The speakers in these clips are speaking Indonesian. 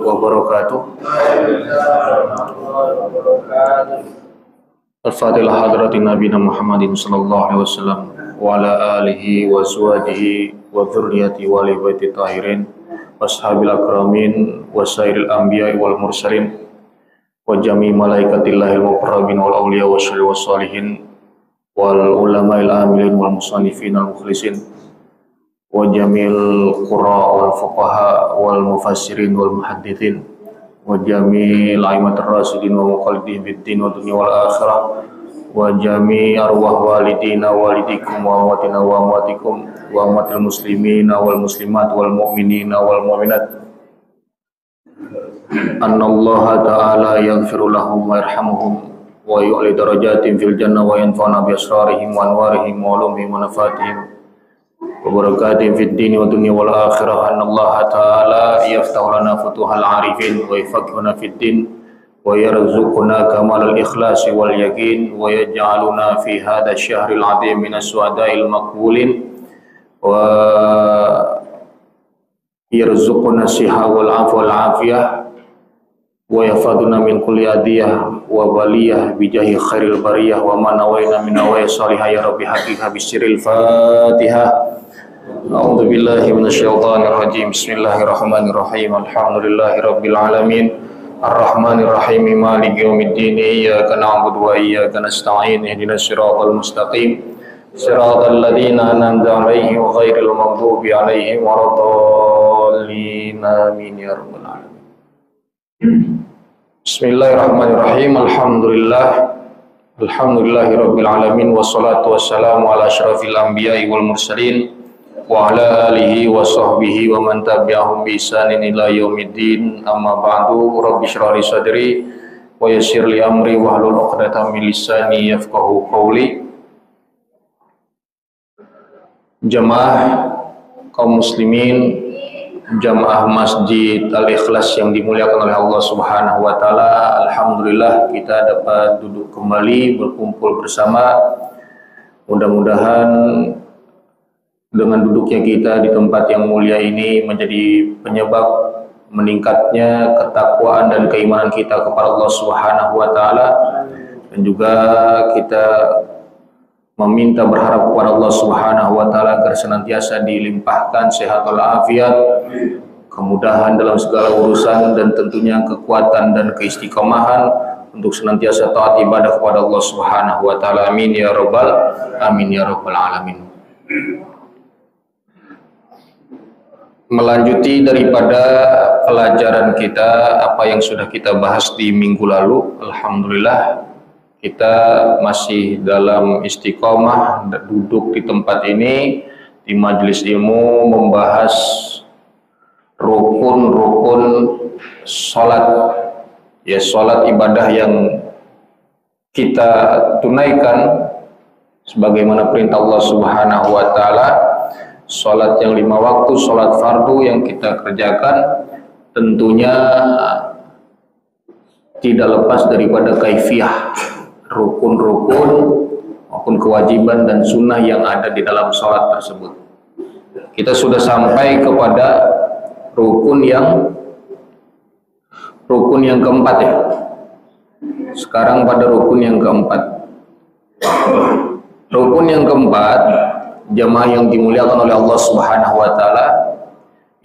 wabarakatuh. Al-Fatihah hadratin Nabi Muhammadin sallallahu alaihi wasallam wa ala alihi wa azwajihi wa dzurriyyati wa ali baiti tahirin washabil akramin wa sairil anbiya'i wal mursalin wa jami' malaikatillahil muqarrabin wal awliya wa salihin wal ulama'il amilin wal musannifin al mukhlisin wa jamil qurra wal fuqaha wal mufassirin wal muhaddithin wa jamil aimatir rasidin wa muqallidin biddin wa dunya wal akhirah wa jami arwah walidina walidikum wa amwatina wa amwatikum wa amwatil muslimina wal muslimat wal mu'minina wal mu'minat annallaha ta'ala yaghfiru lahum wa yarhamuhum wa yu'li darajatin fil jannah wa yanfa'una bi asrarihim wa anwarihim wa ulumihim wa nafatihim wa barakatihim fid dini wa dunya wal akhirah annallaha ta'ala yaftahu lana futuhal arifin wa yafaqihuna fid din wa yarzuquna kamalal ikhlasi wal yaqin wa yaj'aluna fi hadha syahril 'azim minas suhada'il maqbulin wa yarzuquna siha wal 'afwa wal 'afiyah wa yafaduna min kulli adiyah wa baliyah bijahi khairil bariyah wa man nawaina min nawaya salihah ya rabbi haqiqah bisiril fatihah. A'udzu billahi minasyaitonir rajim. Bismillahirrahmanirrahim. Alhamdulillahi rabbil alamin. Arrahmanir rahim. Maliki yaumiddin. Iyyaka na'budu wa iyyaka nasta'in. Ihdinas siratal mustaqim. Siratal ladzina an'amta 'alaihim ghairil maghdubi 'alaihim waladdallin. Amin ya rabbal alamin. Bismillahirrahmanirrahim. Alhamdulillahi rabbil alamin wassalatu wassalamu ala asyrafil anbiya'i wal mursalin wa ala alihi wa sahbihi wa man tabi'ahum bi ihsanin ila yaumiddin. Amma ba'du. Rabbi shrah li sadri wa yassir li amri wahlul 'uqdatam min lisani yafqahu qawli. Jamaah kaum muslimin, jamaah Masjid Al-Ikhlas yang dimuliakan oleh Allah Subhanahu wa taala, alhamdulillah kita dapat duduk kembali berkumpul bersama. Mudah-mudahan dengan duduknya kita di tempat yang mulia ini menjadi penyebab meningkatnya ketakwaan dan keimanan kita kepada Allah Subhanahu wa taala, dan juga kita meminta berharap kepada Allah Subhanahu wa taala agar senantiasa dilimpahkan sehat walafiat, kemudahan dalam segala urusan, dan tentunya kekuatan dan keistiqomahan untuk senantiasa taat ibadah kepada Allah Subhanahu wa taala. Amin ya rabbal alamin. Melanjuti daripada pelajaran kita apa yang sudah kita bahas di minggu lalu, alhamdulillah kita masih dalam istiqomah duduk di tempat ini di majelis ilmu membahas rukun-rukun salat, ya salat ibadah yang kita tunaikan sebagaimana perintah Allah Subhanahu wa taala. Salat yang 5 waktu, salat fardu yang kita kerjakan tentunya tidak lepas daripada kaifiyah, rukun-rukun maupun kewajiban dan sunnah yang ada di dalam sholat tersebut. Kita sudah sampai kepada rukun yang keempat ya. Sekarang pada rukun yang keempat. Rukun yang keempat, jamaah yang dimuliakan oleh Allah Subhanahu wa taala,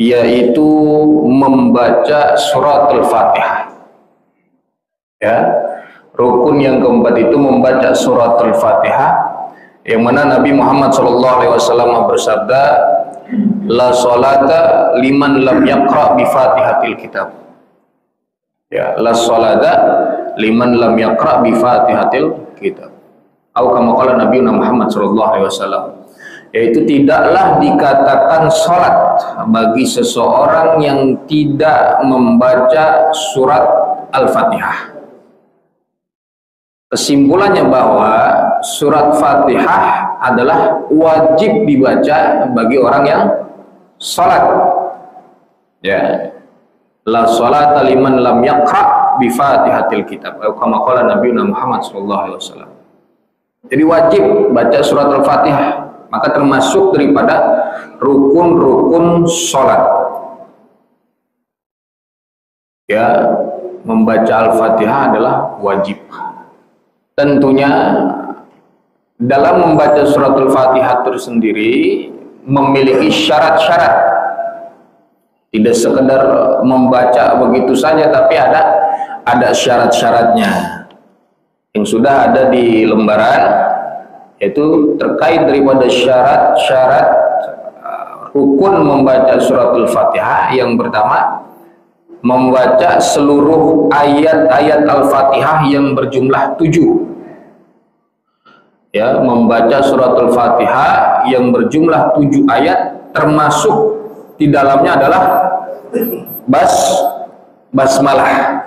yaitu membaca surat Al-Fatihah. Ya. Rukun yang keempat itu membaca surat Al-Fatihah, yang mana Nabi Muhammad SAW bersabda, la sholata liman lam yaqra bi fatihatil kitab. Ya, la sholata liman lam yaqra bi fatihatil kitab. Atau kama qala Nabi Muhammad SAW, yaitu tidaklah dikatakan sholat bagi seseorang yang tidak membaca surat Al-Fatihah. Kesimpulannya bahwa surat Fatihah adalah wajib dibaca bagi orang yang salat. Ya. La salata liman lam yaqra bi Fatihatil kitab. Atau kama qala Nabi Muhammad sallallahu alaihi wasallam. Jadi wajib baca surat Al-Fatihah, maka termasuk daripada rukun-rukun salat. ya, membaca Al-Fatihah adalah wajib. Tentunya dalam membaca surat Al-Fatihah tersendiri memiliki syarat-syarat. Tidak sekedar membaca begitu saja, tapi ada syarat-syaratnya yang sudah ada di lembaran, yaitu terkait daripada syarat-syarat rukun membaca surat Al-Fatihah. Yang pertama, membaca seluruh ayat-ayat Al-Fatihah yang berjumlah 7. Ya, membaca surat Al-Fatihah yang berjumlah 7 ayat, termasuk di dalamnya adalah basmalah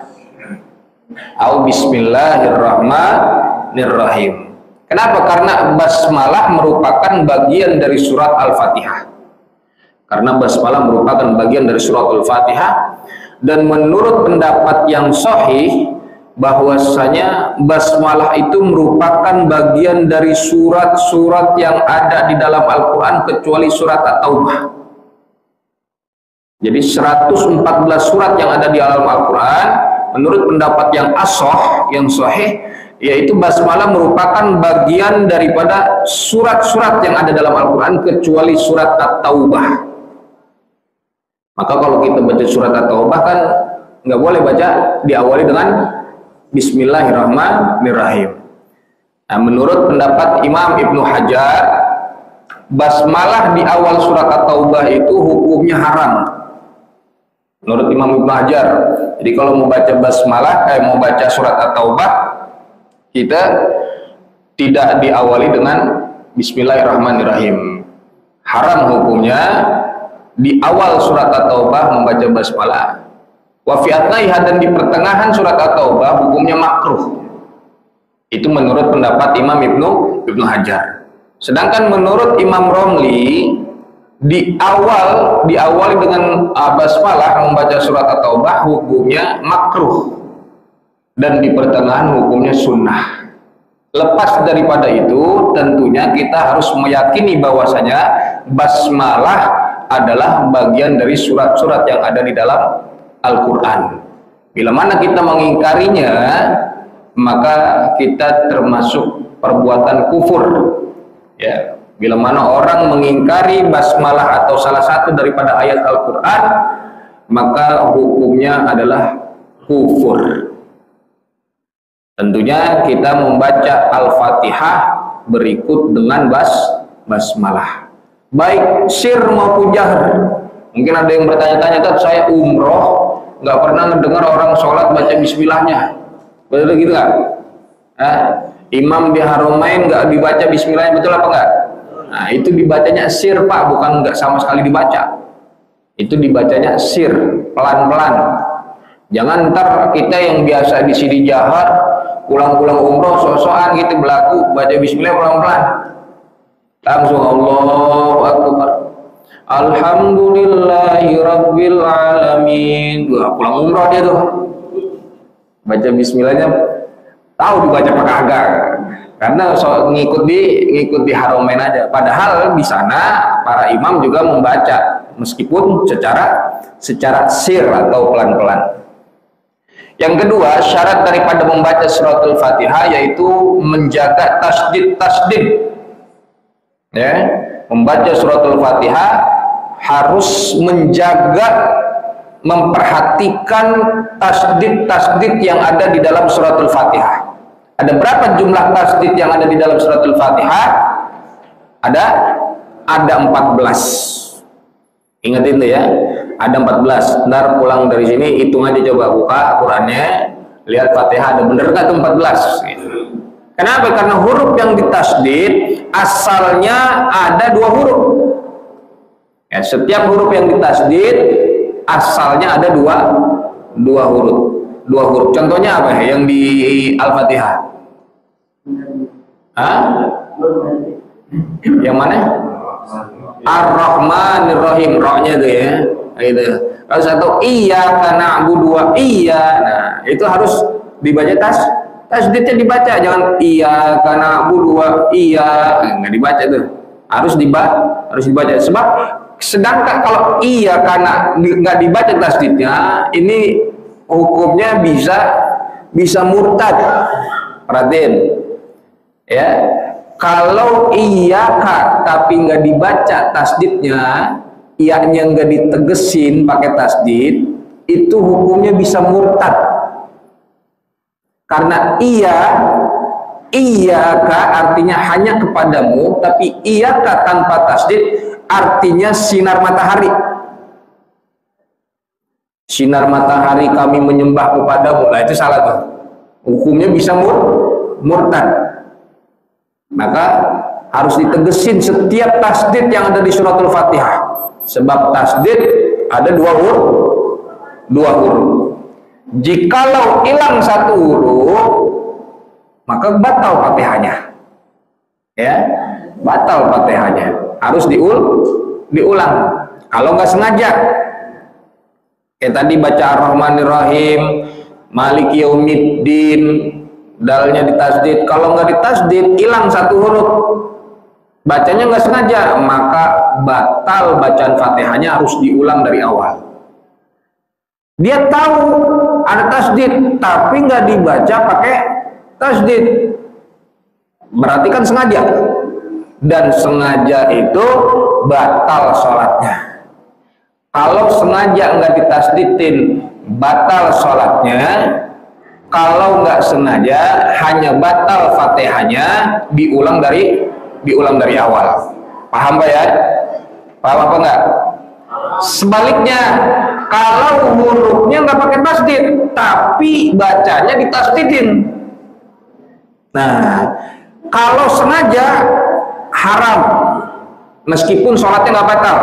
atau bismillahirrahmanirrahim. Kenapa? Karena basmalah merupakan bagian dari surat Al-Fatihah. Karena basmalah merupakan bagian dari surat Al-Fatihah, dan menurut pendapat yang sahih bahwasanya basmalah itu merupakan bagian dari surat-surat yang ada di dalam Al-Quran kecuali surat At-Taubah. Jadi 114 surat yang ada di dalam Al-Quran, menurut pendapat yang yang sahih, yaitu basmalah merupakan bagian daripada surat-surat yang ada dalam Al-Quran kecuali surat At-Taubah. Maka kalau kita baca surat At-Taubah kan nggak boleh baca diawali dengan Bismillahirrahmanirrahim. Nah, menurut pendapat Imam Ibnu Hajar, basmalah di awal surat At-Taubah itu hukumnya haram. Menurut Imam Ibnu Hajar. Jadi kalau mau baca basmalah, mau baca surat At-Taubah, kita tidak diawali dengan Bismillahirrahmanirrahim. Haram hukumnya di awal surat At-Taubah membaca basmalah. Wa fi atnaiha, dan di pertengahan surat At-Taubah hukumnya makruh. Itu menurut pendapat Imam Ibnu Hajar. Sedangkan menurut Imam Romli, diawali dengan basmalah membaca surat At-Taubah hukumnya makruh, dan di pertengahan hukumnya sunnah. Lepas daripada itu, tentunya kita harus meyakini bahwasanya basmalah adalah bagian dari surat-surat yang ada di dalam Al-Quran. Bila mana kita mengingkarinya, maka kita termasuk perbuatan kufur. Ya, bila mana orang mengingkari basmalah atau salah satu daripada ayat Al-Quran, maka hukumnya adalah kufur. Tentunya kita membaca Al-Fatihah berikut dengan basmalah, baik sir maupun jahar. Mungkin ada yang bertanya-tanya, kan saya umroh nggak pernah mendengar orang sholat baca bismillahnya, betul gitu nggak? Imam di Haramain nggak dibaca bismillahnya, betul apa enggak? Nah, itu dibacanya sir Pak, bukan nggak sama sekali dibaca. Itu dibacanya sir, pelan-pelan. Jangan ntar kita yang biasa di sini jahar, pulang-pulang umroh sok-sokan gitu berlaku baca bismillah pelan-pelan, langsung Allahu Akbar, Alhamdulillahi Rabbil Alamin. Wah, pulang umroh dia tuh baca bismillahnya tahu dibaca apa kagak, karena ngikut di Haramain aja. Padahal di sana para imam juga membaca meskipun secara sir atau pelan-pelan. Yang kedua, syarat daripada membaca surat Al-Fatihah yaitu menjaga tasdid. Ya, membaca surat Al-Fatihah harus menjaga, memperhatikan tasdid yang ada di dalam surat Al-Fatihah. Ada berapa jumlah tasdid yang ada di dalam surat Al-Fatihah? Ada 14. Ingat itu ya, ada 14. Ntar pulang dari sini hitung aja, coba buka Qurannya, lihat Fatihah ada bener nggak tuh 14. Kenapa? Karena huruf yang ditasdid asalnya ada 2 huruf. Ya, setiap huruf yang ditasdid asalnya ada dua huruf. Contohnya apa ya yang di Al-Fatihah? Yang mana? Ar-Rahmanir-Rahim, rohnya itu ya, gitu. Kalau satu iyyaka na'budu wa nah itu harus dibaca tasdidnya dibaca, jangan iyyaka na'budu wa nggak dibaca tuh, harus dibaca. Sebab sedangkan kalau iyyaka nggak dibaca tasdidnya, ini hukumnya bisa murtad. Perhatiin ya, kalau iyaka tapi nggak dibaca tasdidnya, iyanya nggak ditegesin pakai tasdid, itu hukumnya bisa murtad. Karena iyaka artinya hanya kepadamu, tapi iyaka tanpa tasdid artinya sinar matahari. Sinar matahari kami menyembah kepadamu, lah itu salah tuh. Hukumnya bisa murtad. Maka harus ditegesin setiap tasdid yang ada di suratul Fatihah. Sebab tasdid ada dua huruf. Jikalau hilang satu huruf, maka batal Fatihahnya. Ya, batal Fatihahnya. Harus diulang. Kalau nggak sengaja, kayak tadi baca Ar-Rahmanir Rahim, Maliki Yaumiddin, dalnya ditasdid. Kalau nggak ditasdid, hilang satu huruf, bacanya nggak sengaja, maka batal bacaan Fatihahnya, harus diulang dari awal. Dia tahu ada tasdid, tapi nggak dibaca pakai tasdid, berarti kan sengaja, dan sengaja itu batal sholatnya. Kalau sengaja nggak ditasdidin, batal sholatnya. Kalau nggak sengaja, hanya batal Fatihahnya, diulang dari awal. Paham Pak ya? Paham apa enggak? Sebaliknya, kalau hurufnya nggak pakai tasdid, tapi bacanya ditasdidin. Nah, kalau sengaja haram, meskipun sholatnya nggak batal,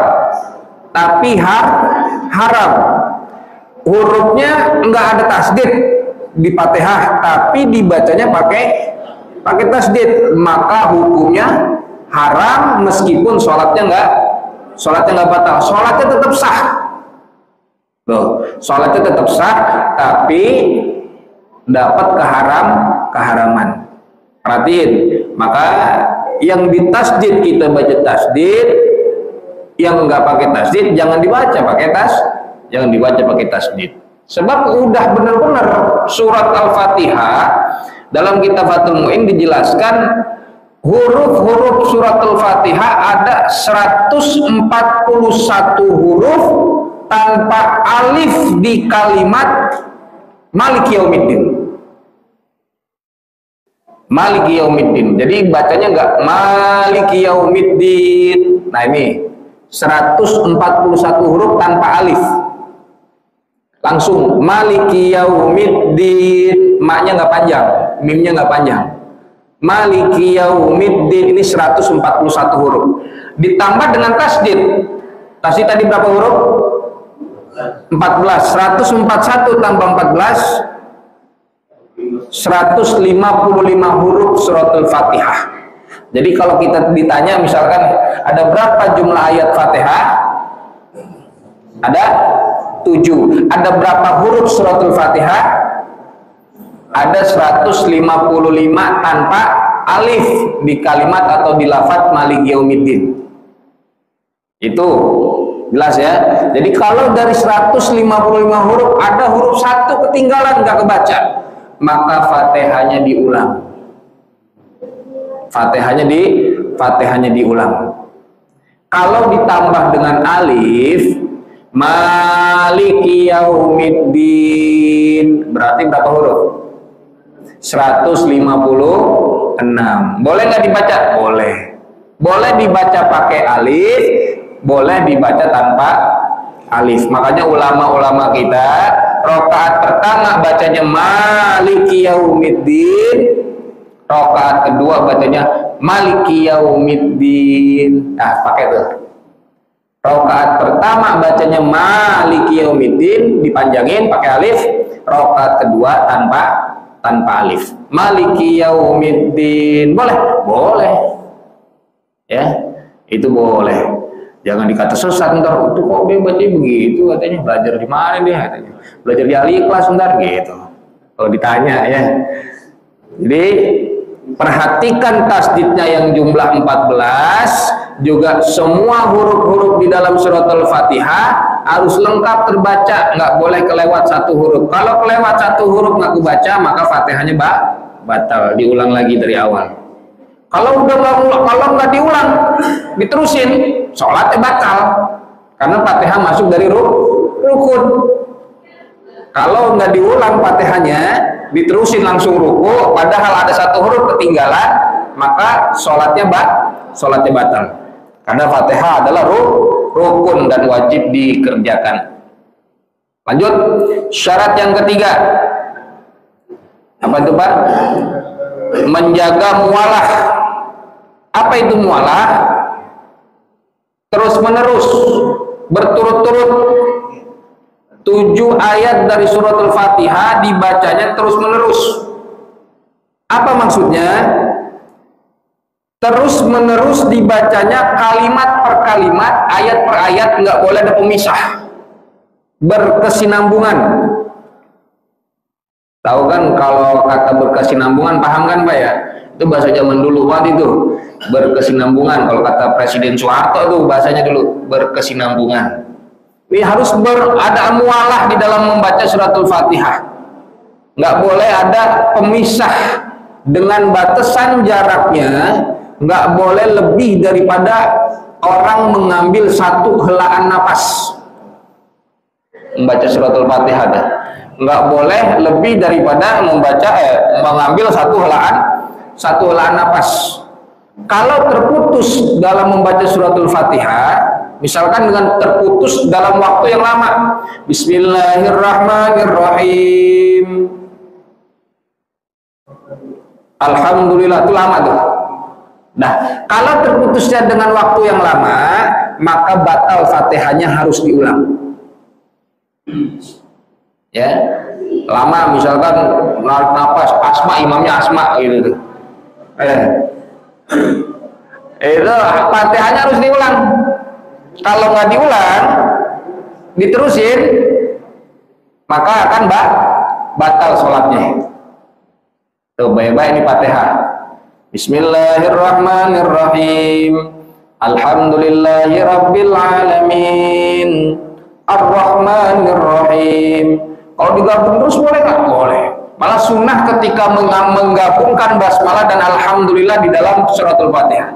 tapi haram. Hurufnya nggak ada tasdid di Fatihah, tapi dibacanya pakai tasdid, maka hukumnya haram meskipun sholatnya nggak batal. Sholatnya tetap sah. Loh, sholatnya tetap sah, tapi dapat keharaman. Perhatiin, maka yang ditasdid kita baca tasdid, yang nggak pakai tasdid jangan dibaca pakai tasdid. Sebab udah benar-benar surat Al-Fatihah dalam kitab Fathul Mu'in dijelaskan huruf-huruf surat Al-Fatihah ada 141 huruf tanpa alif di kalimat Maliki Yaumiddin. Maliki Yaumiddin. Jadi bacanya enggak Maliki Yaumiddin. Nah ini 141 huruf tanpa alif. Langsung Maliki Yaumiddin. Maknya enggak panjang, mimnya enggak panjang. Maliki Yaumiddin ini 141 huruf. Ditambah dengan tasdid. Tasdid tadi berapa huruf? 14. 141 tambah 14 155 huruf suratul Fatihah. Jadi kalau kita ditanya misalkan ada berapa jumlah ayat Fatihah? Ada 7. Ada berapa huruf suratul Fatihah? Ada 155 tanpa alif di kalimat atau di lafaz Maliki Yaumiddin. Itu jelas ya. Jadi kalau dari 155 huruf ada huruf satu ketinggalan nggak kebaca, maka Fatihahnya diulang. Fatihahnya diulang. Kalau ditambah dengan alif, Maliki Yaumiddin, berarti berapa huruf? 156. Boleh nggak dibaca? Boleh. Boleh dibaca pakai alif, boleh dibaca tanpa alif. Makanya ulama-ulama kita rakaat pertama bacanya Maliki Yaumiddin, rakaat kedua bacanya Maliki Yaumiddin. Nah, pakai tuh. Rakaat pertama bacanya Maliki Yaumiddin dipanjangin pakai alif, rakaat kedua tanpa alif. Maliki Yaumiddin. Boleh. Ya, itu boleh. Jangan dikata sesat ntar, itu kok dia baca begitu katanya, belajar di mana dia katanya, belajar di Al-Ikhlas ntar gitu kalau ditanya ya. Jadi perhatikan tasdidnya yang jumlah 14, juga semua huruf-huruf di dalam surat Al-Fatihah harus lengkap terbaca, nggak boleh kelewat satu huruf. Kalau kelewat satu huruf nggak kebaca, maka Fatihahnya batal, diulang lagi dari awal. Kalau nggak diulang, diterusin, sholatnya batal, karena Fatihah masuk dari rukun. Kalau nggak diulang Fatihahnya, diterusin langsung ruku, padahal ada satu huruf ketinggalan, maka sholatnya batal. Karena Fatihah adalah rukun dan wajib dikerjakan. Lanjut, syarat yang ketiga. Apa itu, Pak? Menjaga mualah. Apa itu mualah? Terus menerus, berturut-turut 7 ayat dari surat Al-Fatihah dibacanya terus menerus. Apa maksudnya? Terus menerus dibacanya kalimat per kalimat, ayat per ayat, nggak boleh ada pemisah, berkesinambungan. Tahu kan kalau kata berkesinambungan, paham kan Pak ya? Itu bahasa zaman dulu banget itu, berkesinambungan. Kalau kata Presiden Soeharto itu bahasanya dulu, berkesinambungan. Ini harus ada mualah di dalam membaca suratul Fatihah. Nggak boleh ada pemisah dengan batasan jaraknya. Nggak boleh lebih daripada orang mengambil satu helaan napas membaca suratul Fatihah. Nggak boleh lebih daripada mengambil satu helaan napas. Kalau terputus dalam membaca suratul Fatihah, misalkan dengan terputus dalam waktu yang lama, Bismillahirrahmanirrahim, Alhamdulillah, itu lama tuh. Nah, kalau terputusnya dengan waktu yang lama, maka batal Fatihahnya, harus diulang. Ya, lama misalkan napas asma, imamnya asma gitu. Itu Fatihahnya harus diulang. Kalau nggak diulang, diterusin, maka akan batal sholatnya. Tuh, baik-baik ini Fatihah. Bismillahirrahmanirrahim. Alhamdulillahi rabbil alamin. Ar-Rahmanir-Rahim. Kalau digabung terus boleh nggak? Boleh. Malah sunnah ketika menggabungkan basmalah dan alhamdulillah di dalam suratul Fatihah.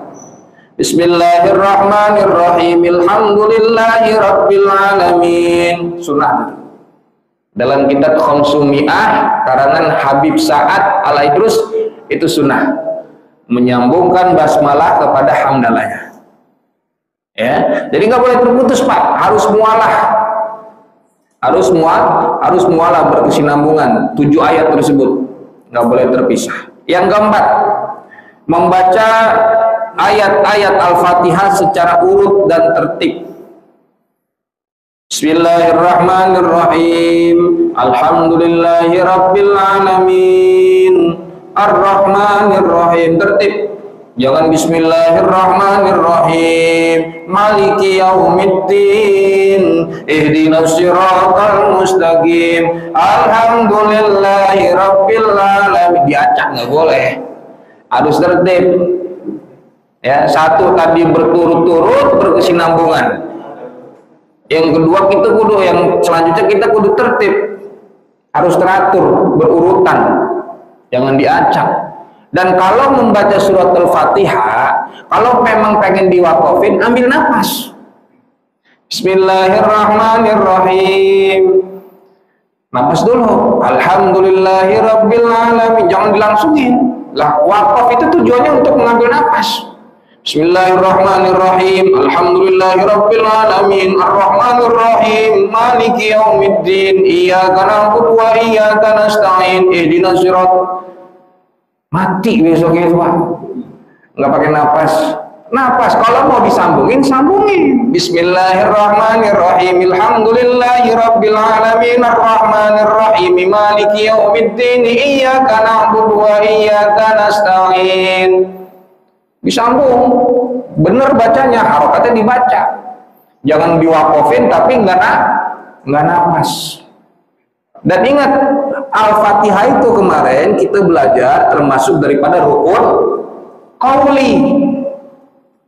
Bismillahirrahmanirrahim. Alhamdulillahi rabbil alamin. Sunnah. Dalam kitab Khamsumi'ah karangan Habib Sa'ad Al-Idrus itu sunnah. Menyambungkan basmalah kepada hamdalahnya. Ya, jadi nggak boleh terputus Pak, harus mualah, harus mualah berkesinambungan 7 ayat tersebut, nggak boleh terpisah. Yang keempat, membaca ayat-ayat Al-Fatihah secara urut dan tertib. Bismillahirrahmanirrahim. Alhamdulillahi rabbil alamin. Ar-Rahmanir-Rahim, tertib. Jangan Bismillahirrahmanirrahim. Maliki yaumiddin. Ihdinas siratal mustaqim. Alhamdulillahi rabbil alamin. Diacak nggak boleh. Harus tertib. Ya, satu tadi berturut-turut berkesinambungan. Yang kedua kita kudu, yang selanjutnya kita kudu tertib. Harus teratur, berurutan. Jangan diacak. Dan kalau membaca surat Al-Fatihah, kalau memang pengen diwakafin, ambil nafas. Bismillahirrahmanirrahim. Nafas dulu. Alhamdulillahi rabbil alamin. Jangan dilangsungin. Lah, wakaf itu tujuannya untuk mengambil nafas. Bismillahirrahmanirrahim. Alhamdulillahi rabbil alamin. Ar-Rahmanirrahim. Maliki yaumiddin. Iyyaka na'budu wa iyyaka nasta'in. Ihdinas siratal. Mati besoknya itu Pak, nggak pakai nafas. Kalau mau disambungin, sambungin. Bismillahirrahmanirrahim. Alhamdulillahi rabbil alamin. Ar-Rahmanirrahim. Maliki yaumiddin. Iyyaka na'budu wa iyyaka nasta'in. Disambung, bener bacanya, harokatnya dibaca. Jangan diwakofin tapi nggak nafas. Dan ingat, Al-Fatihah itu kemarin kita belajar termasuk daripada rukun qauli.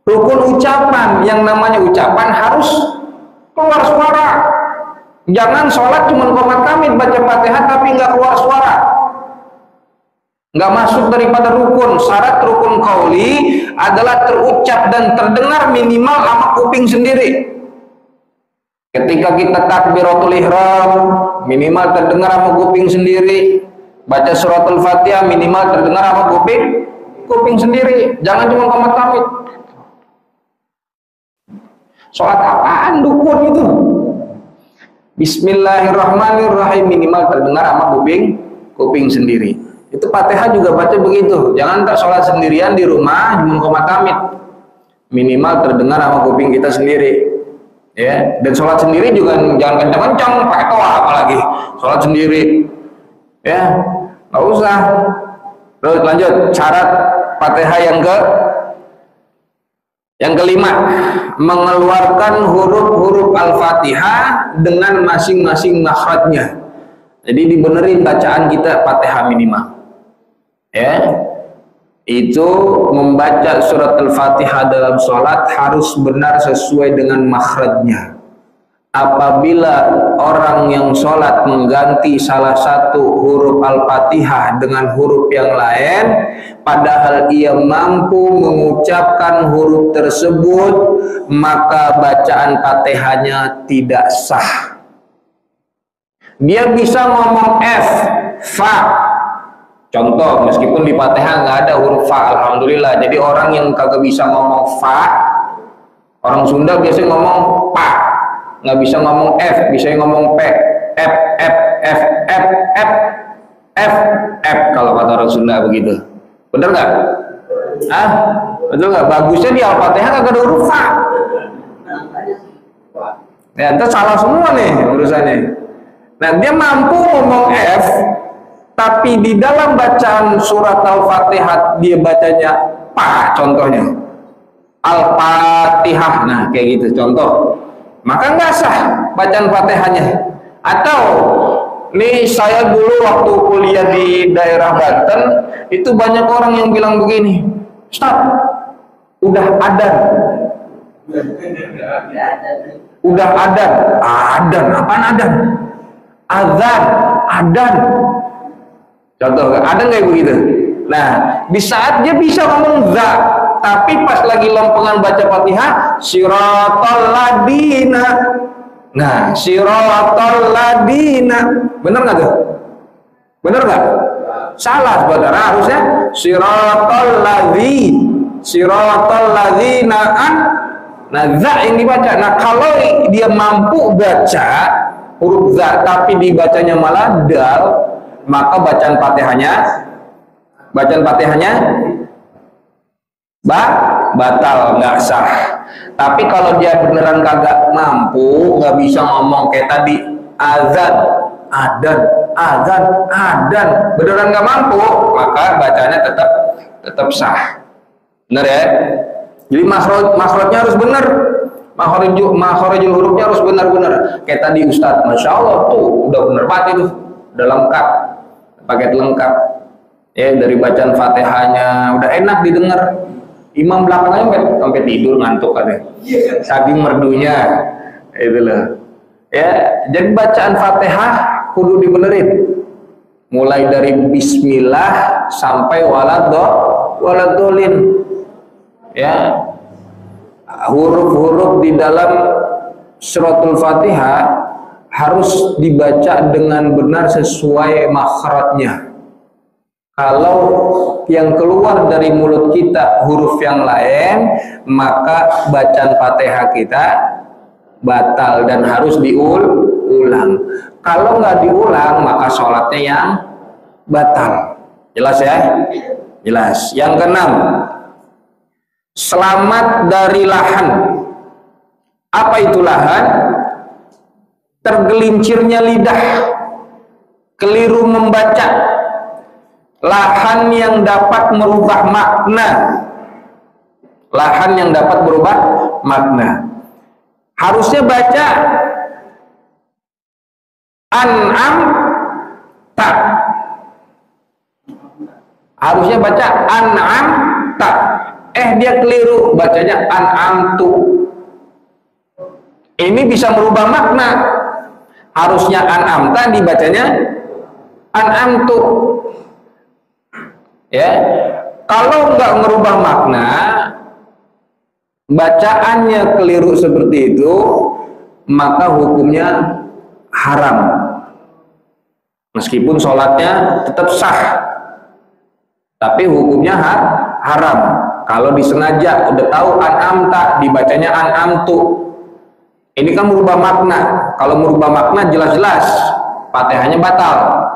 Rukun ucapan, yang namanya ucapan harus keluar suara. Jangan sholat cuma qomat kamit baca Fatihah tapi nggak keluar suara, nggak masuk daripada rukun. Syarat rukun qauli adalah terucap dan terdengar minimal sama kuping sendiri. Ketika kita takbiratul ihram minimal terdengar sama kuping sendiri. Baca suratul Fatihah minimal terdengar sama kuping sendiri. Jangan cuma qomat kamit. Sholat apaan dukun itu? Bismillahirrahmanirrahim minimal terdengar sama kuping sendiri. Itu Fatihah juga baca begitu. Jangan ntar sholat sendirian di rumah cuma qomat kamit. Minimal terdengar sama kuping kita sendiri. Ya, dan sholat sendiri juga jangan kencang-kencang pakai toa apalagi. Sholat sendiri. Ya, nggak usah. Terus lanjut syarat Fatihah yang kelima, mengeluarkan huruf-huruf Al-Fatihah dengan masing-masing makhrajnya. Jadi dibenerin bacaan kita Fatihah minimal. Ya. Itu membaca surat Al-Fatihah dalam sholat harus benar sesuai dengan makhrajnya. Apabila orang yang sholat mengganti salah satu huruf Al-Fatihah dengan huruf yang lain, padahal ia mampu mengucapkan huruf tersebut, maka bacaan Fatihahnya tidak sah. Dia bisa ngomong F, fa. Contoh, meskipun di Fatihah nggak ada huruf fa, alhamdulillah. Jadi orang yang kagak bisa ngomong fa, orang Sunda biasanya ngomong pa. Nggak bisa ngomong F, bisa ngomong P, F, F, F, F, F, F, F kalau kata orang Sunda begitu. Bener nggak? Ah, betul nggak? Bagusnya di Al-Fatihah kagak ada huruf Fa. Ya, itu salah semua nih urusannya. Nah, dia mampu ngomong F, tapi di dalam bacaan surat Al-Fatihah dia bacanya Pa, contohnya. Al-Fatihah, nah kayak gitu contoh. Maka nggak sah bacaan Fatihahnya. Atau nih saya dulu waktu kuliah di daerah Banten itu banyak orang yang bilang begini, Ustaz, udah adzan, adzan, apaan adzan? Adzan, adzan. Contoh, ada nggak begitu? Nah, di saat dia bisa ngomong za, tapi pas lagi lompengan baca Fatihah, siratal ladina. Nah, siratal ladina. Bener nggak tuh? Bener nggak? Salah saudara, harusnya siratal ladina an. Nah, za yang dibaca. Nah, kalau dia mampu baca huruf za tapi dibacanya malah dal, maka bacaan Fatihahnya batal, nggak sah. Tapi kalau dia beneran kagak mampu, nggak bisa ngomong kayak tadi azan, beneran nggak mampu, maka bacanya tetap sah. Bener ya? Jadi makhrajnya harus bener, makhrajul hurufnya harus benar-benar. Kayak tadi Ustadz, masya Allah tuh udah bener banget itu, udah lengkap, paket lengkap. Ya, dari bacaan Fatihahnya udah enak didengar. Imam belakangnya sampai tidur ngantuk katanya. Saking merdunya. Itu loh. Ya, jadi bacaan Fatihah kudu dibenerin. Mulai dari bismillah sampai waladhdallin. Ya. Huruf-huruf di dalam suratul Fatihah harus dibaca dengan benar sesuai makhrajnya. Kalau yang keluar dari mulut kita huruf yang lain, maka bacaan Fatihah kita batal dan harus diulang. Kalau nggak diulang, maka sholatnya yang batal. Jelas ya? Jelas. Yang keenam, selamat dari lahan. Apa itu lahan? Tergelincirnya lidah, keliru membaca. Lahan yang dapat merubah makna. Lahan yang dapat berubah makna. Harusnya baca an'am ta. Harusnya baca an'am ta. dia keliru bacanya an'amtu. Ini bisa merubah makna. Harusnya an'amta dibacanya an'amtu. Ya, kalau nggak merubah makna, bacaannya keliru seperti itu, maka hukumnya haram. Meskipun sholatnya tetap sah, tapi hukumnya haram. Kalau disengaja udah tahu an'amta dibacanya an'amtu. Ini kan merubah makna. Kalau merubah makna jelas-jelas Fatihahnya batal.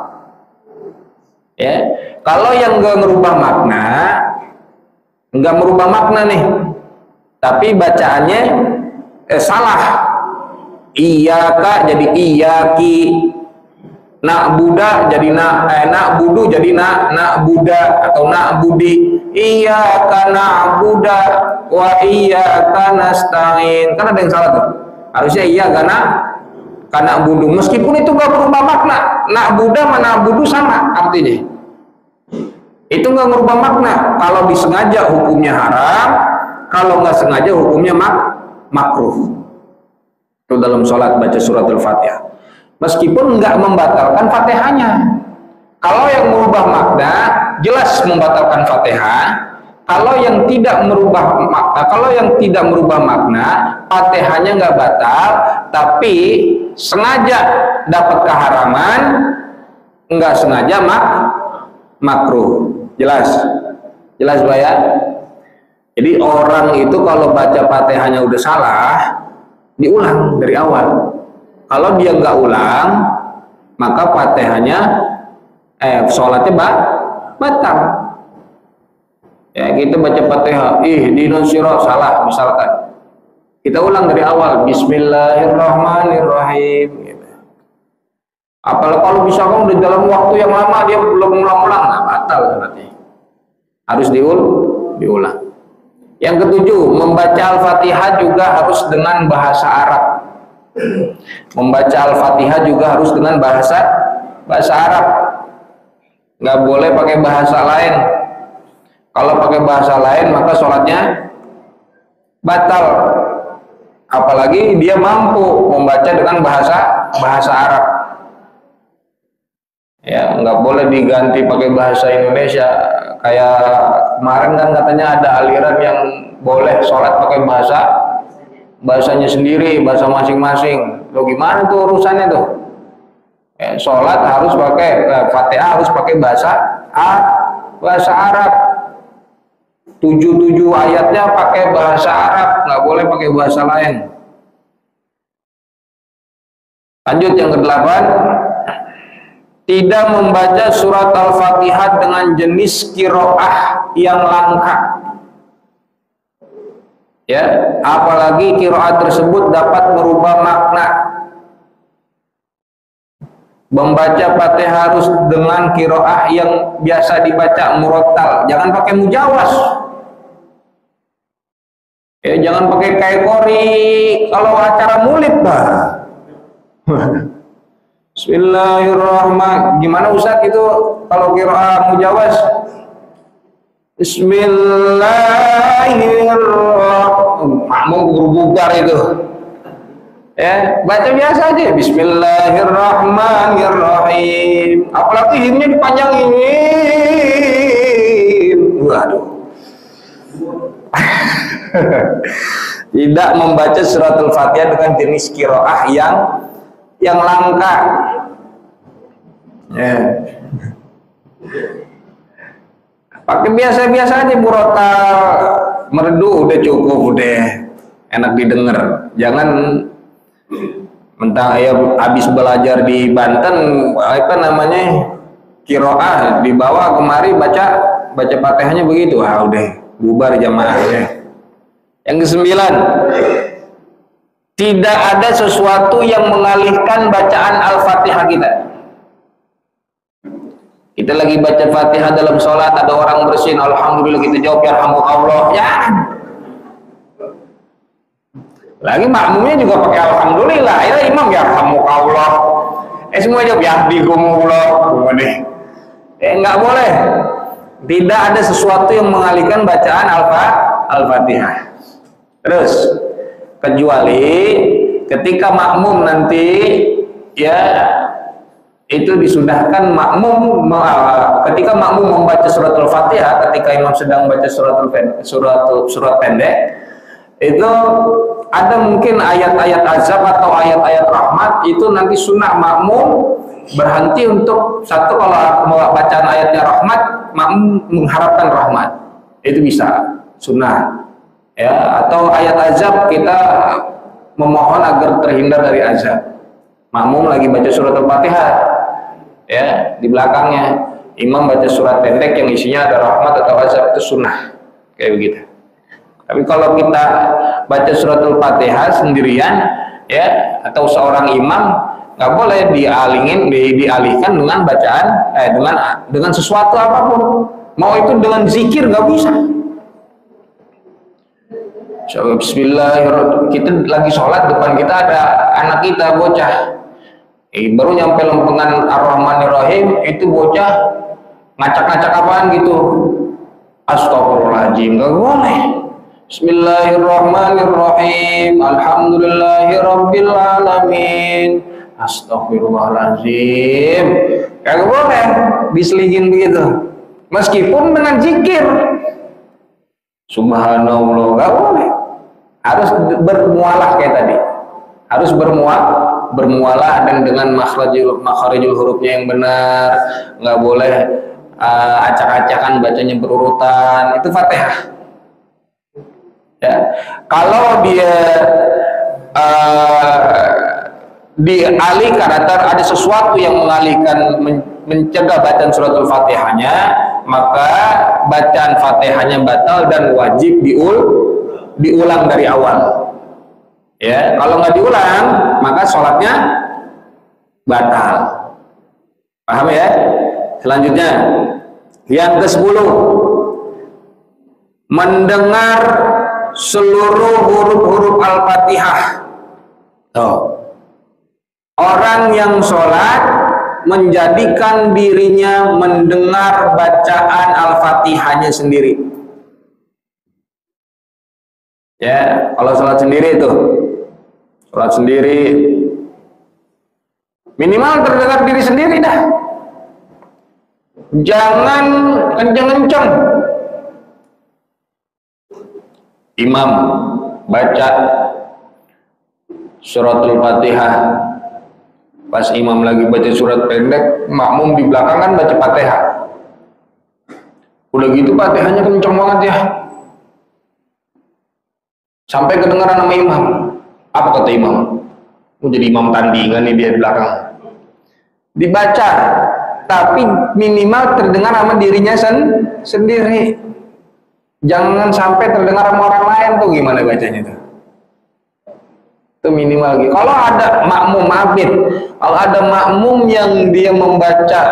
Ya, kalau yang nggak merubah makna nih, tapi bacaannya salah. Iyaka jadi iyaki, na'buda jadi na'budu jadi na'buda atau na'budi. Iyaka na'buda wa iyaka nasta'in. Kan ada yang salah tuh. Harusnya iyaka na'budu. Meskipun itu nggak berubah makna. Na'buda sama na'budu sama artinya. Itu nggak merubah makna. Kalau disengaja hukumnya haram, kalau nggak sengaja hukumnya makruh. Itu dalam sholat baca surat Al-Fatihah. Meskipun nggak membatalkan Fatihahnya. Kalau yang merubah makna jelas membatalkan Fatihah. Kalau yang tidak merubah makna, Fatihahnya nggak batal, tapi sengaja dapat keharaman, nggak sengaja makruh. Jelas Pak ya. Jadi orang itu kalau baca Fatihahnya udah salah, diulang dari awal. Kalau dia nggak ulang, maka Fatihahnya sholatnya batal. Ya, kita baca Fatihah, ihdinas sirah, salah misalkan. Kita ulang dari awal, Bismillahirrahmanirrahim. Gitu. Apalagi kalau misalkan udah dalam waktu yang lama dia belum ulang-ulang, batal berarti. Harus diulang. Yang ketujuh, membaca Al-Fatihah juga harus dengan bahasa Arab. Membaca Al-Fatihah juga harus dengan bahasa Arab. Nggak boleh pakai bahasa lain. Kalau pakai bahasa lain maka sholatnya batal. Apalagi dia mampu membaca dengan bahasa Arab. Ya, nggak boleh diganti pakai bahasa Indonesia. Kayak kemarin kan katanya ada aliran yang boleh sholat pakai bahasanya sendiri, bahasa masing-masing. Lo gimana tuh urusannya tuh? Ya, sholat harus pakai Fatihah harus pakai bahasa Arab. 7 ayatnya pakai bahasa Arab, nggak boleh pakai bahasa lain. Lanjut yang ke-8, tidak membaca surat Al-Fatihah dengan jenis qiraah yang langka. Ya, apalagi qiraah tersebut dapat merubah makna. Membaca Fatihah harus dengan qiraah yang biasa dibaca murattal, jangan pakai mujawas. Ya, jangan pakai kayak kori kalau acara maulid bah. Bismillahirrahmanirrahim. Gimana Ustaz itu kalau qiraah mujawas? Bismillahirrahmanirrahim. Makmum berbubar itu. Ya, baca biasa aja. Bismillahirrahmanirrahim. Apalagi himnya dipanjangin. Waduh. Tidak membaca surat Al-Fatihah dengan jenis qiraah yang langka. Ya. Pakai biasa-biasa aja murattal, merdu udah cukup, udah enak didengar. Jangan mentang ya habis belajar di Banten qiraah dibawa kemari baca Fatihahnya begitu. Udah bubar jamaahnya. Yang ke-9, tidak ada sesuatu yang mengalihkan bacaan Al-Fatihah kita. Kita lagi baca Fatihah dalam sholat, ada orang bersin, alhamdulillah, kita jawab yarhamukallah. Jangan. Lagi makmumnya juga pakai alhamdulillah. Akhirnya imam yarhamukallah. Semua jawab yahdikumullah. Nggak boleh. Tidak ada sesuatu yang mengalihkan bacaan Al-Fatihah. Al-Fatihah. Terus kecuali ketika makmum nanti ya itu disunahkan makmum ketika makmum membaca surat Al-Fatihah, ketika imam sedang membaca surat pendek, itu ada mungkin ayat-ayat azab atau ayat-ayat rahmat, itu nanti sunnah makmum berhenti untuk satu, kalau mau bacaan ayatnya rahmat, makmum mengharapkan rahmat, itu bisa sunnah ya. Atau ayat azab, kita memohon agar terhindar dari azab, makmum lagi baca surat Al-Fatihah ya, di belakangnya imam baca surat pendek yang isinya ada rahmat atau azab, itu sunnah kayak begitu. Tapi kalau kita baca surat Al-Fatihah sendirian ya, atau seorang imam, nggak boleh dialihkan dengan bacaan dengan sesuatu apapun, mau itu dengan zikir nggak bisa. So, bismillahirrahmanirrahim, kita lagi sholat, depan kita ada anak kita bocah, baru nyampe lempengan Ar-Rahmanir-Rahim, itu bocah ngacak-ngacak apaan gitu, astagfirullahaladzim, nggak boleh. Bismillahirrahmanirrahim, alhamdulillahirabbil alamin, astagfirullahaladzim, nggak boleh diselingin begitu, meskipun dengan zikir subhanallah, nggak boleh, harus bermualah kayak tadi, harus bermualah dan dengan makharijul hurufnya yang benar, nggak boleh acak-acakan bacanya berurutan, itu Fatihah ya. Kalau dia dialihkan atau ada sesuatu yang mengalihkan, mencegah bacaan surat Al-Fatihahnya, maka bacaan Fatihahnya batal dan wajib diulang dari awal ya. Kalau nggak diulang, maka sholatnya batal. Paham ya? Selanjutnya yang ke-10, mendengar seluruh huruf-huruf Al-Fatihah. Orang yang sholat menjadikan dirinya mendengar bacaan Al-Fatihahnya sendiri ya. Kalau sholat sendiri itu, sholat sendiri minimal terdengar diri sendiri dah, jangan kenceng-kenceng. Imam baca surat Al-Fatihah, pas imam lagi baca surat pendek, makmum di belakang kan baca Fatihah, udah gitu Fatihahnya kenceng banget ya, sampai kedengaran sama imam. Apa kata imam? Mau jadi imam tandingan nih dia di belakang. Dibaca, tapi minimal terdengar sama dirinya sendiri. Jangan sampai terdengar sama orang lain, tuh gimana bacanya tuh? Itu minimal gitu. Kalau ada makmum abid, kalau ada makmum yang dia membaca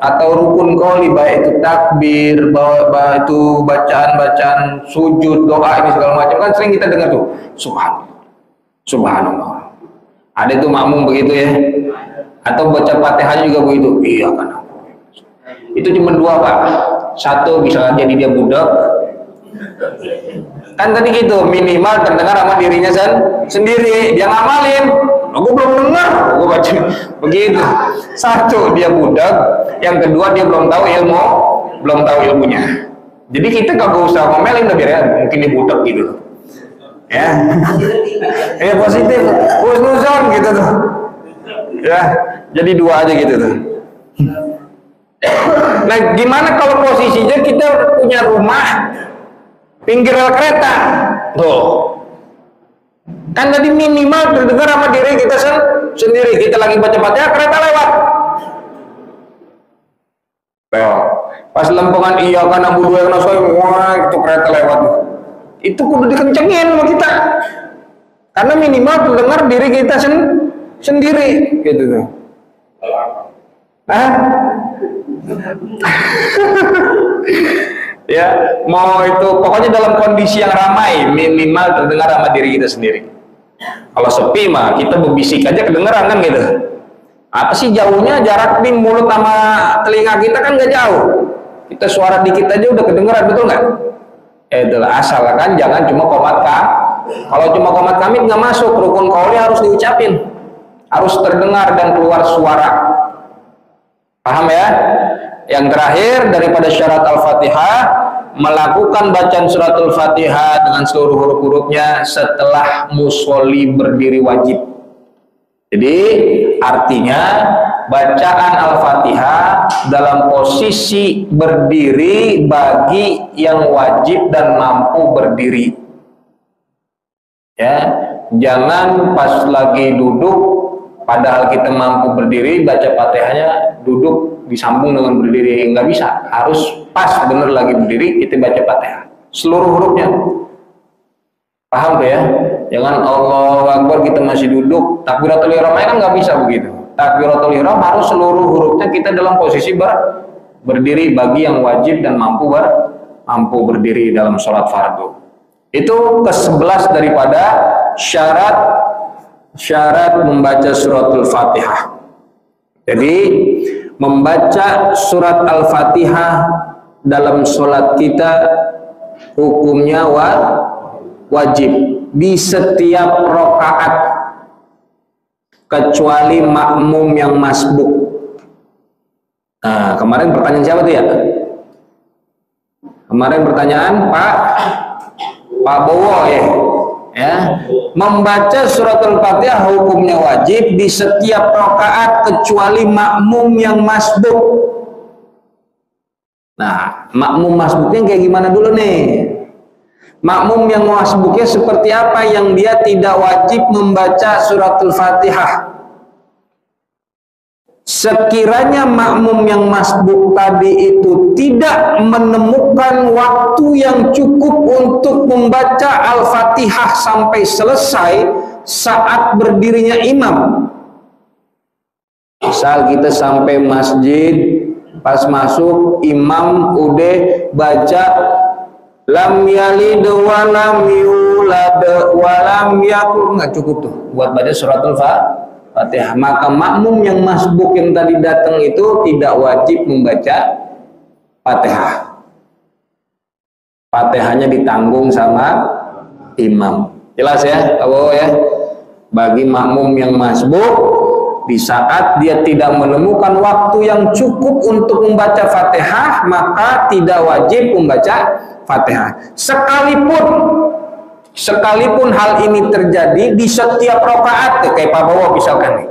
atau rukun qauli, baik itu takbir, baik itu bacaan sujud, doa ini segala macam, kan sering kita dengar tuh subhanallah. Ada itu makmum begitu ya, atau baca Fatihah juga begitu. Iya kan, itu cuma dua Pak. Satu bisa jadi dia budak, kan tadi gitu, minimal terdengar sama dirinya sendiri, dia ngamalin, aku belum dengar, aku baca begitu. Satu, dia budak, yang kedua dia belum tahu ilmunya. Jadi kita kagak usah ngomelin, biar ya mungkin dia budak gitu ya. Ya positif, husnuzon gitu tuh ya, jadi dua aja gitu tuh. Nah gimana kalau posisinya kita punya rumah pinggir rel kereta tuh, kan tadi minimal terdengar sama diri kita sendiri. Kita lagi baca Fatihah, kereta lewat, pas lempengan iya kan abu dua yang nasoy, wah itu kereta lewat, itu kudu dikencengin sama kita, karena minimal terdengar diri kita sendiri gitu tuh. Ya, mau itu pokoknya dalam kondisi yang ramai, minimal terdengar sama diri kita sendiri. Kalau sepi mah kita berbisik aja kedengeran kan gitu. Apa sih jauhnya, jarak di mulut sama telinga kita kan nggak jauh. Kita suara dikit aja udah kedengeran, betul nggak? Itulah asalkan jangan cuma qomat kalau cuma qomat kamit nggak masuk, rukun qauli harus diucapin, harus terdengar dan keluar suara. Paham ya? Yang terakhir daripada syarat Al-Fatihah, melakukan bacaan suratul Fatihah dengan seluruh huruf-hurufnya setelah musolli berdiri wajib. Jadi artinya bacaan Al-Fatihah dalam posisi berdiri bagi yang wajib dan mampu berdiri. Ya, jangan pas lagi duduk padahal kita mampu berdiri baca Fatihahnya duduk disambung dengan berdiri, nggak bisa. Harus pas bener lagi berdiri kita baca Fatihah seluruh hurufnya. Paham tuh ya? Jangan Allahu Akbar kita masih duduk, takbiratul ihram kan nggak bisa begitu. Takbiratul ihram harus seluruh hurufnya kita dalam posisi berdiri bagi yang wajib dan mampu berdiri dalam sholat fardu. Itu ke-11 daripada syarat membaca suratul Fatihah. Jadi membaca surat Al-Fatihah dalam sholat kita hukumnya wajib di setiap rakaat kecuali makmum yang masbuk. Nah, kemarin pertanyaan siapa tuh ya? Kemarin pertanyaan Pak Bowo ya. Membaca suratul Fatihah hukumnya wajib di setiap rakaat kecuali makmum yang masbuk. Nah, makmum masbuknya kayak gimana dulu nih? Makmum yang masbuknya seperti apa yang dia tidak wajib membaca suratul Fatihah? Sekiranya makmum yang masbuk tadi itu tidak menemukan waktu yang cukup untuk membaca Al-Fatihah sampai selesai saat berdirinya imam. Misal kita sampai masjid, pas masuk imam udah baca lam yalid wa lam yulad wa lam yakul, nggak cukup tuh buat baca suratul Fatihah. Maka makmum yang masbuk yang tadi datang itu tidak wajib membaca Fatihah. Fatihahnya ditanggung sama imam. Jelas ya, Abu ya? Bagi makmum yang masbuk, di saat dia tidak menemukan waktu yang cukup untuk membaca Fatihah, maka tidak wajib membaca Fatihah. Sekalipun hal ini terjadi di setiap rakaat, kayak Pak Bawa misalkan nih.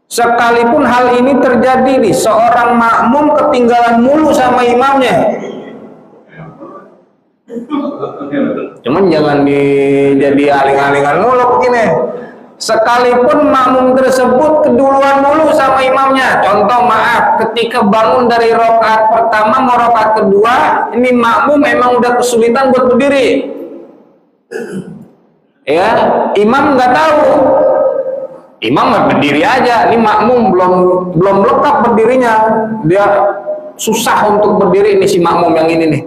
Sekalipun hal ini terjadi nih, seorang makmum ketinggalan mulu sama imamnya. Cuman jangan jadi aling-alingan mulu begini. Sekalipun makmum tersebut keduluan mulu sama imamnya. Contoh maaf, ketika bangun dari rakaat pertama mau rakaat kedua, ini makmum memang udah kesulitan buat berdiri. Ya, imam nggak tahu. Imam berdiri aja, ini makmum belum lengkap berdirinya. Dia susah untuk berdiri ini si makmum yang ini nih.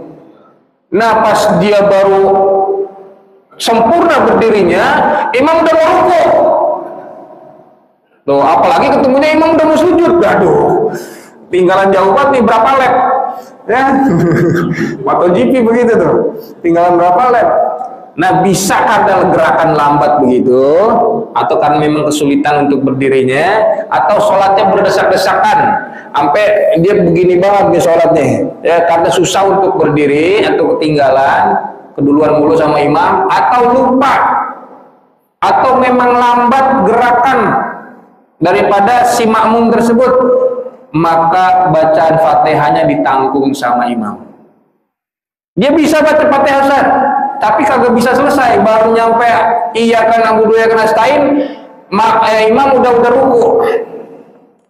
Nah, pas dia baru sempurna berdirinya, imam udah mau rukuk. Loh, apalagi ketemunya imam udah mau sujud. Aduh, tinggalan jauh banget nih, berapa lap? Ya, MotoGP begitu tuh, tinggalan berapa lap? Nah, bisa karena gerakan lambat begitu, atau karena memang kesulitan untuk berdirinya, atau sholatnya berdesak-desakan, sampai dia begini banget nih sholatnya, ya karena susah untuk berdiri atau ketinggalan, keduluan mulu sama imam, atau lupa, atau memang lambat gerakan daripada si makmum tersebut, maka bacaan Fatihahnya ditanggung sama imam. Dia bisa baca Fatihah Ustaz, tapi kagak bisa selesai, baru nyampe iyyakan na'budu wa iyyaka nasta'in, imam udah ruku.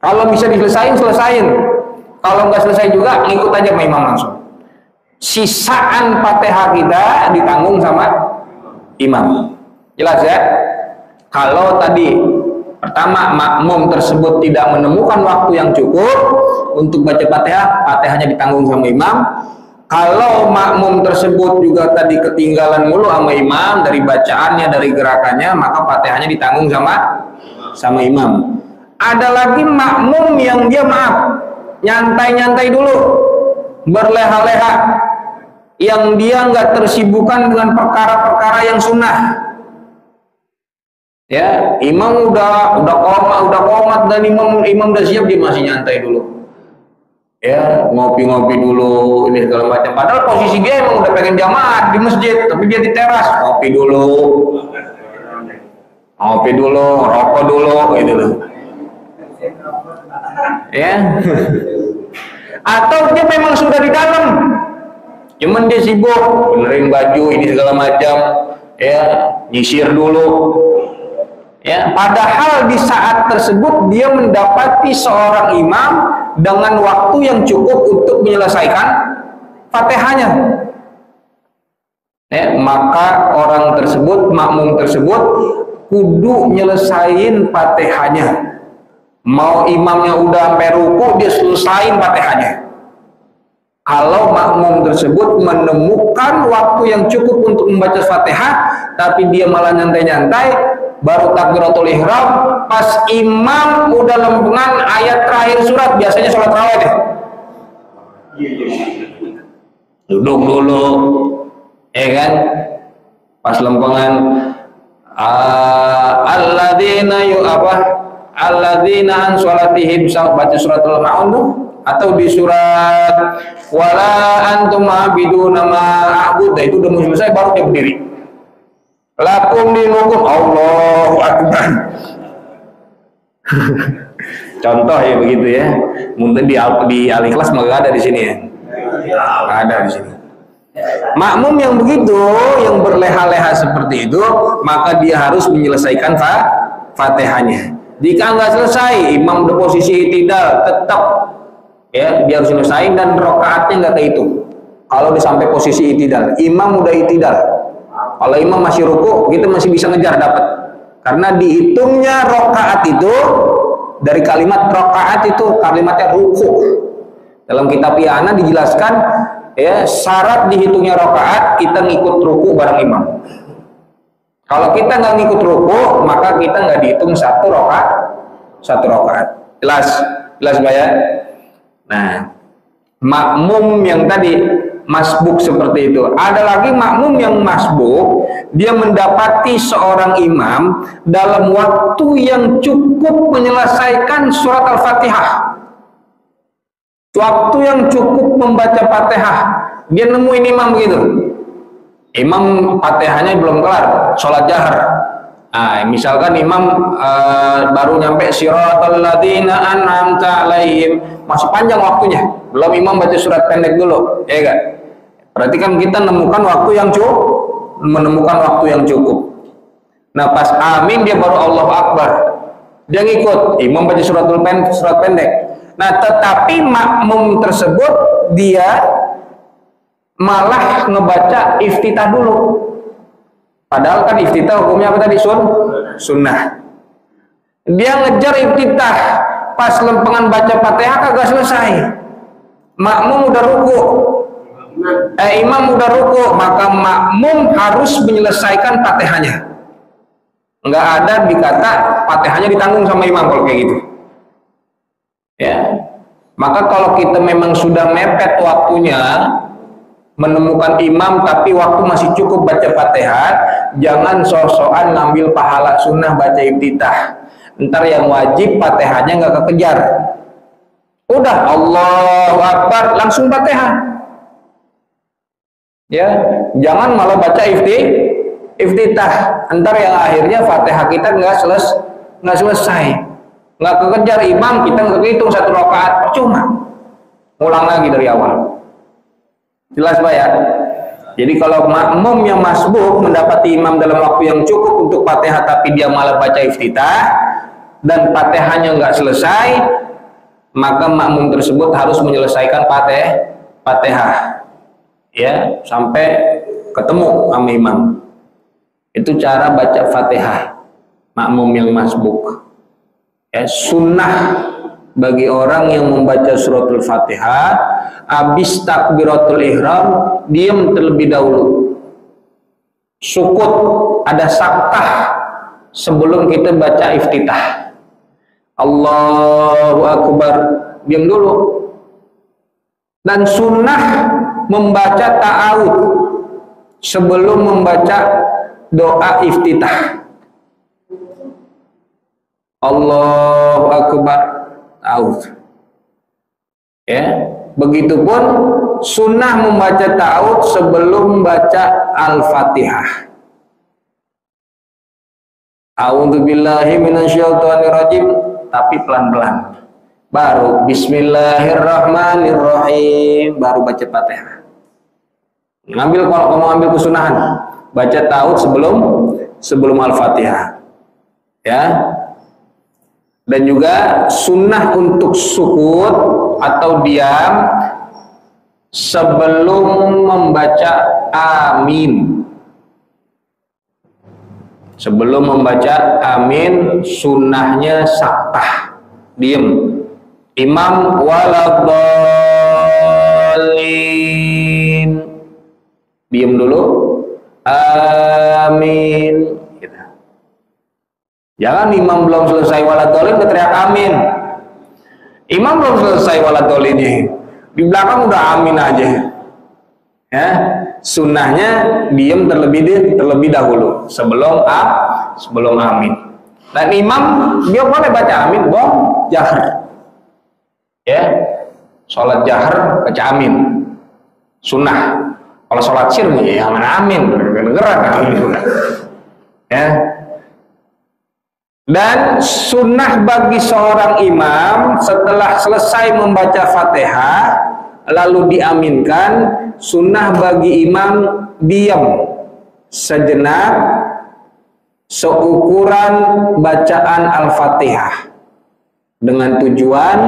Kalau bisa selesain. Kalau nggak selesai juga, ngikut aja sama imam langsung. Sisaan Fatihah kita ditanggung sama imam. Jelas ya? Kalau tadi pertama makmum tersebut tidak menemukan waktu yang cukup untuk baca Fatihah, Fatihahnya ditanggung sama imam. Kalau makmum tersebut juga tadi ketinggalan mulu sama imam dari bacaannya, dari gerakannya, maka Fatihahnya ditanggung sama imam. Ada lagi makmum yang dia nyantai-nyantai dulu, berleha-leha. yang dia nggak tersibukkan dengan perkara-perkara yang sunnah. Ya, imam udah komat dan imam udah siap, dia masih nyantai dulu. Ya, ngopi-ngopi dulu ini segala macam. Padahal posisi dia emang udah pengen jamaah di masjid, tapi dia di teras ngopi dulu, rokok dulu, gitu loh. Ya, atau dia memang sudah di dalam, cuman dia sibuk benerin baju ini segala macam, ya, nyisir dulu. Ya, padahal di saat tersebut dia mendapati seorang imam dengan waktu yang cukup untuk menyelesaikan Fatihahnya. Ya, maka orang tersebut, makmum tersebut kudu nyelesain Fatihahnya. Mau imamnya udah sampai ruku, dia selesain Fatihahnya. Kalau makmum tersebut menemukan waktu yang cukup untuk membaca Fatihah, tapi dia malah nyantai-nyantai, baru takbiratul ihram, pas imam udah lempengan ayat terakhir surat, biasanya sholat rawatib deh. Duduk dulu, ya kan? Pas lempengan alladzina an sholatihim, baca suratul Maun tuh, atau di surat wala antum abiduna ma a'bud, itu udah mau selesai baru dia berdiri. Lakum dinukum, Allahu Akbar. Contoh ya begitu ya. Mungkin di Al-Ikhlas maka ada di sini ya. Ada di sini. Makmum yang begitu, yang berleha-leha seperti itu, maka dia harus menyelesaikan Fatihahnya. Jika nggak selesai, imam di posisi i'tidal, tetap ya dia harus selesai, dan rakaatnya nggak kehitung. Kalau sampai posisi i'tidal, imam udah i'tidal. Kalau imam masih ruku, kita masih bisa ngejar dapat. Karena dihitungnya rakaat itu dari kalimat rakaat itu kalimatnya ruku. Dalam kitab I'ana dijelaskan ya, syarat dihitungnya rakaat kita ngikut ruku bareng imam. Kalau kita nggak ngikut ruku, maka kita nggak dihitung satu rakaat. Jelas Pak ya? Nah, makmum yang tadi masbuk seperti itu. Ada lagi makmum yang masbuk, dia mendapati seorang imam dalam waktu yang cukup menyelesaikan surat Al-Fatihah. Waktu yang cukup membaca Fatihah. Dia nemuin imam begitu. Imam Fatihahnya belum kelar, sholat jahar. Nah, misalkan imam baru nyampe siratal ladzina an'amta alaihim, masih panjang waktunya. Belum imam baca surat pendek dulu, ya kan? Berarti kan kita menemukan waktu yang cukup. Nah, pas amin dia baru Allahu Akbar. Dia ngikut, imam baca surat pendek. Nah, tetapi makmum tersebut dia malah ngebaca iftitah dulu. Padahal kan iftitah hukumnya apa tadi? Sunnah. Dia ngejar iftitah, pas lempengan baca Fatihah kagak selesai. Makmum udah ruku. Imam udah ruku, maka makmum harus menyelesaikan Fatihahnya. Nggak ada dikata Fatihahnya ditanggung sama imam kalau kayak gitu. Ya. Maka kalau kita memang sudah mepet waktunya, menemukan imam tapi waktu masih cukup baca Fatihah, jangan sok-sokan ngambil pahala sunnah baca iftitah. Ntar yang wajib Fatihahnya nggak kekejar. Udah Allahu Akbar langsung Fatihah. Ya, jangan malah baca iftitah. Ntar yang akhirnya Fatihah kita nggak selesai, nggak kekejar imam, kita nggak hitung satu rakaat, cuma ulang lagi dari awal. Jelas Pak ya? Jadi kalau makmum yang masbuk mendapati imam dalam waktu yang cukup untuk Fatihah tapi dia malah baca iftitah dan Fatihahnya nggak selesai, maka makmum tersebut harus menyelesaikan Fatihah ya sampai ketemu sama imam. Itu cara baca Fatihah makmum yang masbuk. Ya, sunnah bagi orang yang membaca suratul Fatihah habis takbiratul ihram diam terlebih dahulu, sukut, ada sakah sebelum kita baca iftitah. Allahu Akbar, diam dulu. Dan sunnah membaca ta'awud sebelum membaca doa iftitah. Allahu Akbar, ta'awud. Ya, begitupun sunnah membaca ta'awud sebelum membaca Al-Fatihah. A'udzubillahi minasyaitonirrajim, tapi pelan-pelan. Baru Bismillahirrahmanirrahim, baru baca Fatihah. Kalau kamu ambil kesunahan, baca ta'awud sebelum Al-Fatihah. Ya. Dan juga sunnah untuk sukut atau diam sebelum membaca amin. Sebelum membaca amin, sunnahnya saktah, diam. Imam waladhdallin, diam dulu, amin. Jangan imam belum selesai waladhdallin teriak amin. Imam belum selesai waladhdallinnya, di belakang udah amin aja. Ya, sunnahnya diam terlebih dahulu sebelum amin. Dan imam dia boleh baca amin, jahar. Ya, sholat jahar baca amin, sunnah. Kalau sholat sir ya amin, kedengeran amin. Ya. Dan sunnah bagi seorang imam setelah selesai membaca Fatihah lalu diaminkan, sunnah bagi imam diam sejenak seukuran bacaan Al-Fatihah dengan tujuan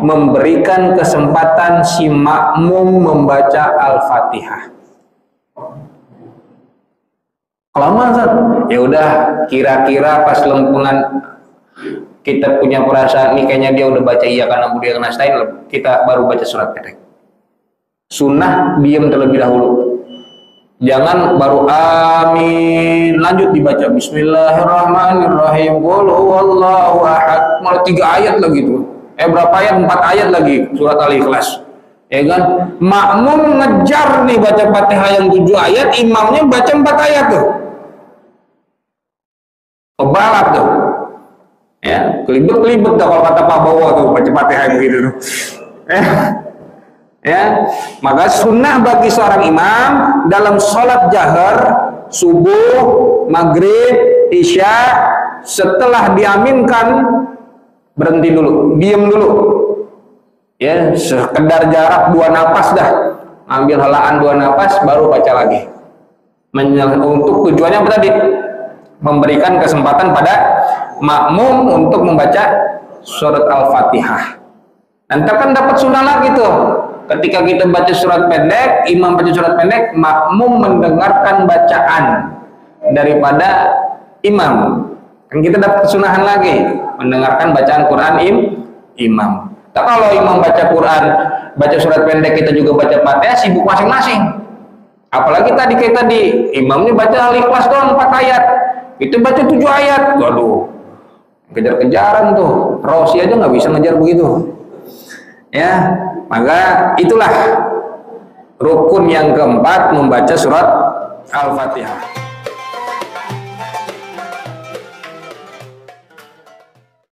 memberikan kesempatan si makmum membaca Al-Fatihah. Kelamaan, ya udah, kira-kira pas lempengan kita punya perasaan nih kayaknya dia udah baca iya karena budaya nasta'in, kita baru baca surat pendek. Sunnah diam terlebih dahulu, jangan baru amin lanjut dibaca Bismillahirrahmanirrahim, qul huwallahu ahad, malah 3 ayat lagi tuh, berapa ayat, 4 ayat lagi surat Al-Ikhlas. Ya kan, makmum ngejar nih baca Fatihah yang 7 ayat, imamnya baca 4 ayat tuh, kebalap tuh, ya kelibet tuh kalau kata Pak Bowo tuh baca Fatihah begitu tuh. Ya, maka sunnah bagi seorang imam dalam sholat jahar subuh, maghrib, isya, setelah diaminkan berhenti dulu, diam dulu. Ya, sekedar jarak 2 napas dah, ambil helaan 2 napas baru baca lagi. Untuk tujuannya apa tadi? Memberikan kesempatan pada makmum untuk membaca surat Al-Fatihah. Nanti kan dapat sunnah lagi tuh. Ketika kita baca surat pendek, imam baca surat pendek, makmum mendengarkan bacaan daripada imam. Kan kita dapat kesunahan lagi, mendengarkan bacaan Quran imam. Tapi kalau imam baca Quran, baca surat pendek, kita juga baca Fatihah, sibuk masing-masing. Apalagi kayak tadi, imamnya baca Al-Ikhlas doang 4 ayat, kita baca 7 ayat, waduh, kejar-kejaran tuh, Rosi aja nggak bisa ngejar begitu. Ya, maka itulah rukun yang keempat membaca surat Al-Fatihah.